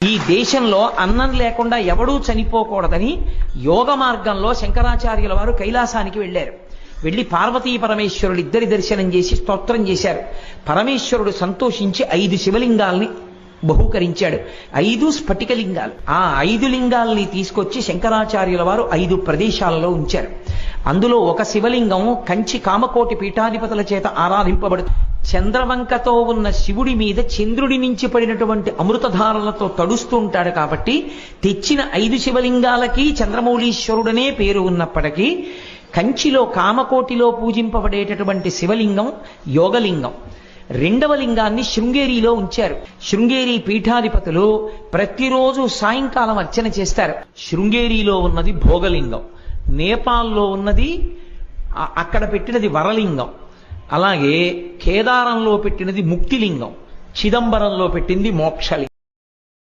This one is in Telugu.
ఈ దేశంలో అన్నం లేకుండా ఎవడూ చనిపోకూడదని యోగ మార్గంలో శంకరాచార్యుల వారు కైలాసానికి వెళ్ళారు. వెళ్ళి పార్వతీ పరమేశ్వరుడు ఇద్దరి దర్శనం చేసి స్తోత్రం చేశారు. పరమేశ్వరుడు సంతోషించి 5 శివలింగాల్ని బహూకరించాడు. 5 స్ఫటికలింగాలు. ఆ 5 లింగాల్ని తీసుకొచ్చి శంకరాచార్యుల వారు 5 ప్రదేశాలలో ఉంచారు. అందులో ఒక శివలింగం కంచి కామకోటి పీఠాధిపతుల చేత ఆరాధింపబడుతుంది. చంద్రవంకతో ఉన్న శివుడి మీద చంద్రుడి నుంచి పడినటువంటి అమృతధారలతో తడుస్తూ ఉంటాడు. కాబట్టి తెచ్చిన 5 శివలింగాలకి చంద్రమౌళీశ్వరుడనే పేరు ఉన్నప్పటికీ కంచిలో కామకోటిలో పూజింపబడేటటువంటి శివలింగం యోగలింగం. 2వ లింగాన్ని శృంగేరిలో ఉంచారు. శృంగేరి పీఠాధిపతులు ప్రతిరోజు సాయంకాలం అర్చన చేస్తారు. శృంగేరిలో ఉన్నది భోగలింగం, నేపాల్లో ఉన్నది అక్కడ పెట్టినది వరలింగం, అలాగే కేదారంలో పెట్టినది ముక్తిలింగం, చిదంబరంలో పెట్టింది మోక్షలింగం.